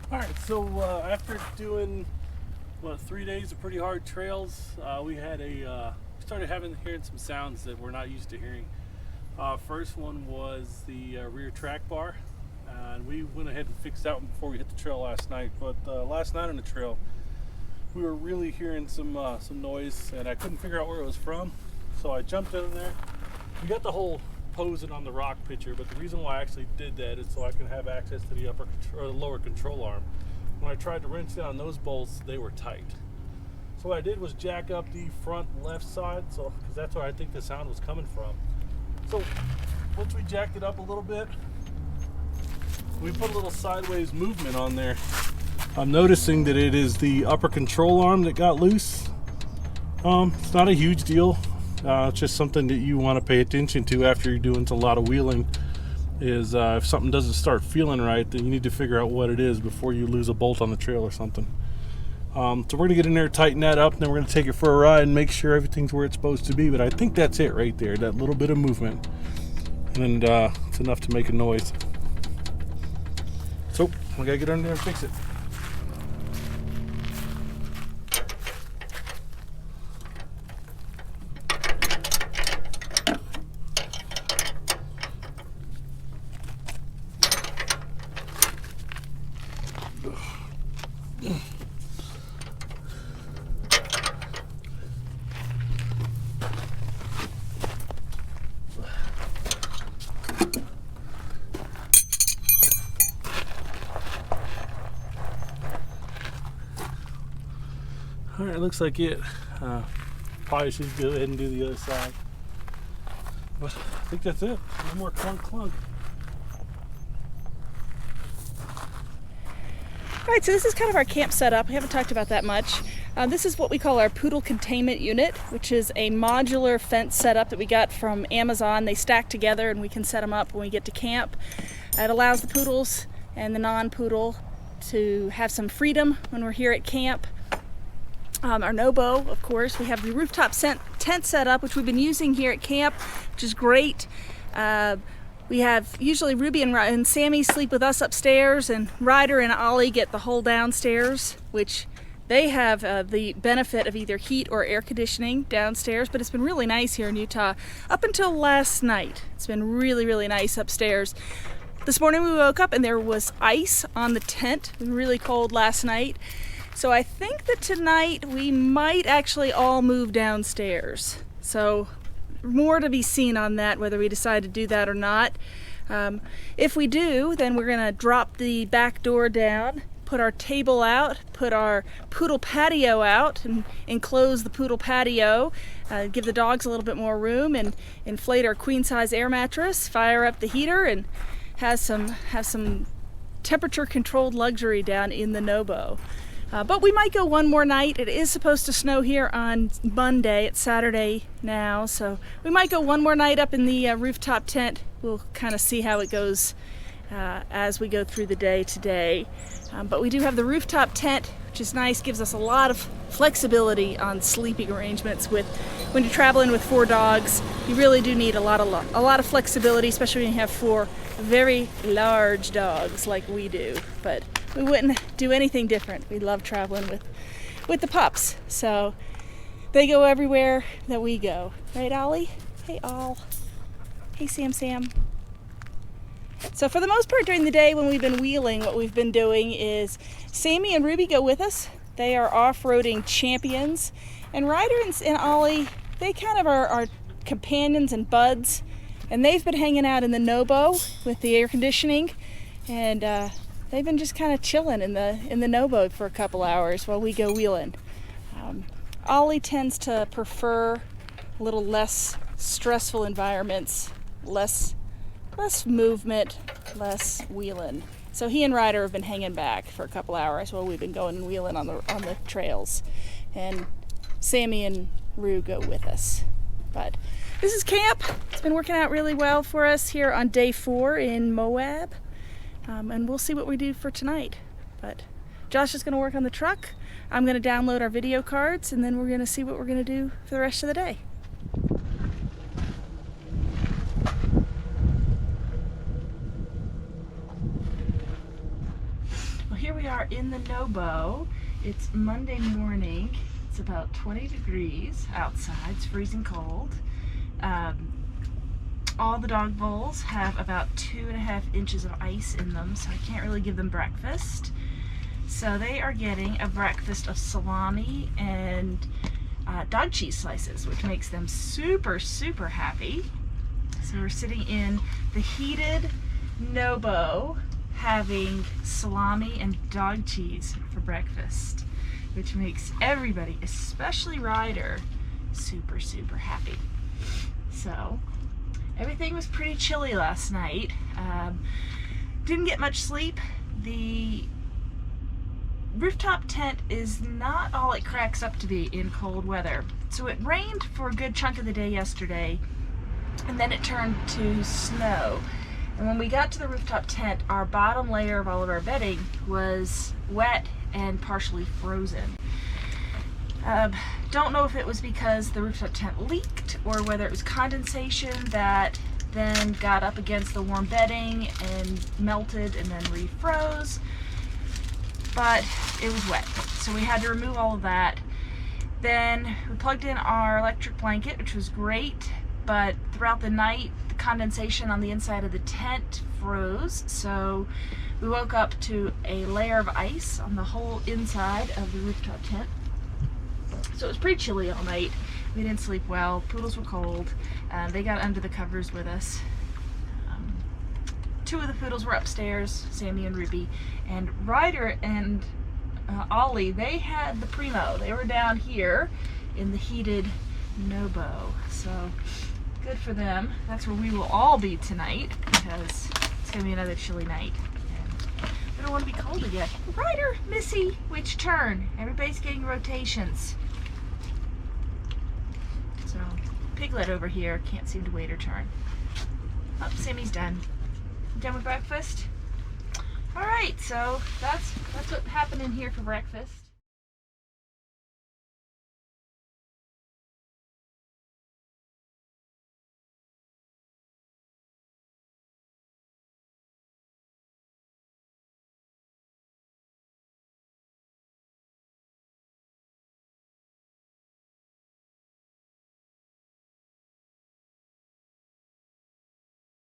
All right, so after doing 3 days of pretty hard trails, we started hearing some sounds that we're not used to hearing. First one was the rear track bar, and we went ahead and fixed that one before we hit the trail last night. But last night on the trail, we were really hearing some noise, and I couldn't figure out where it was from. So I jumped in there. We got the whole posing on the rock picture, but the reason why I actually did that is so I could have access to the lower control arm. When I tried to wrench down those bolts, they were tight. So what I did was jack up the front left side, because that's where I think the sound was coming from. So once we jacked it up a little bit, we put a little sideways movement on there. I'm noticing that it is the upper control arm that got loose. It's not a huge deal. It's just something that you want to pay attention to after you're doing a lot of wheeling. Is if something doesn't start feeling right, then you need to figure out what it is before you lose a bolt on the trail or something. So we're going to get in there, tighten that up, and then we're going to take it for a ride and make sure everything's where it's supposed to be. But I think that's it right there, that little bit of movement. And it's enough to make a noise. So we got to get under there and fix it. All right, looks like it. Probably should go ahead and do the other side. But I think that's it. No more clunk clunk. All right, so this is kind of our camp setup. We haven't talked about that much. This is what we call our poodle containment unit, which is a modular fence setup that we got from Amazon. They stack together and we can set them up when we get to camp. It allows the poodles and the non-poodle to have some freedom when we're here at camp. Our NoBo, of course. We have the rooftop tent set up, which we've been using here at camp, which is great. We have usually Ruby and Sammy sleep with us upstairs, and Ryder and Ollie get the whole downstairs, which they have the benefit of either heat or air conditioning downstairs. But it's been really nice here in Utah up until last night. It's been really, really nice upstairs. This morning we woke up and there was ice on the tent. It was really cold last night. So I think that tonight we might actually all move downstairs. So more to be seen on that, whether we decide to do that or not. If we do, then we're gonna drop the back door down, put our table out, put our poodle patio out, and enclose the poodle patio, give the dogs a little bit more room, and inflate our queen size air mattress, fire up the heater, and have some temperature controlled luxury down in the NoBo. But we might go one more night. It is supposed to snow here on Monday. It's Saturday now, so we might go one more night up in the rooftop tent. We'll kind of see how it goes as we go through the day today. But we do have the rooftop tent, which is nice, gives us a lot of flexibility on sleeping arrangements. When you're traveling with 4 dogs, you really do need a lot of flexibility, especially when you have 4 very large dogs like we do. But we wouldn't do anything different. We love traveling with the pups. So they go everywhere that we go. Right, Ollie? Hey, Ol. Hey, Sam. So for the most part during the day when we've been wheeling, what we've been doing is Sammy and Ruby go with us. They are off-roading champions. And Ryder and Ollie, they kind of are our companions and buds. And they've been hanging out in the NoBo with the air conditioning. And they've been just kind of chilling in the NoBo for a couple hours while we go wheeling. Ollie tends to prefer a little less stressful environments, less movement, less wheeling. So he and Ryder have been hanging back for a couple hours while we've been going and wheeling on the trails. And Sammy and Rue go with us. But this is camp. It's been working out really well for us here on day 4 in Moab. And we'll see what we do for tonight. But Josh is going to work on the truck. I'm going to download our video cards, and then we're going to see what we're going to do for the rest of the day. Well, here we are are in the NoBo. It's Monday morning. It's about 20 degrees outside. It's freezing cold. All the dog bowls have about 2.5 inches of ice in them, so I can't really give them breakfast. So they are getting a breakfast of salami and dog cheese slices, which makes them super, super happy. So we're sitting in the heated NoBo having salami and dog cheese for breakfast, which makes everybody, especially Ryder, super, super happy. So everything was pretty chilly last night. Didn't get much sleep. The rooftop tent is not all it cracks up to be in cold weather. So it rained for a good chunk of the day yesterday, and then it turned to snow. And when we got to the rooftop tent, our bottom layer of all of our bedding was wet and partially frozen. Don't know if it was because the rooftop tent leaked or whether it was condensation that then got up against the warm bedding and melted and then refroze, but it was wet. So we had to remove all of that. Then we plugged in our electric blanket, which was great, but throughout the night, the condensation on the inside of the tent froze, so we woke up to a layer of ice on the whole inside of the rooftop tent. So it was pretty chilly all night. We didn't sleep well. Poodles were cold. They got under the covers with us. Two of the poodles were upstairs, Sammy and Ruby, and Ryder and Ollie, they had the Primo. They were down here in the heated NoBo. So good for them. That's where we will all be tonight because it's gonna be another chilly night. And we don't want to be cold again. Ryder, Missy, which turn? Everybody's getting rotations. So Piglet over here can't seem to wait her turn. Oh, Sammy's done. Done with breakfast? All right, so that's what happened in here for breakfast.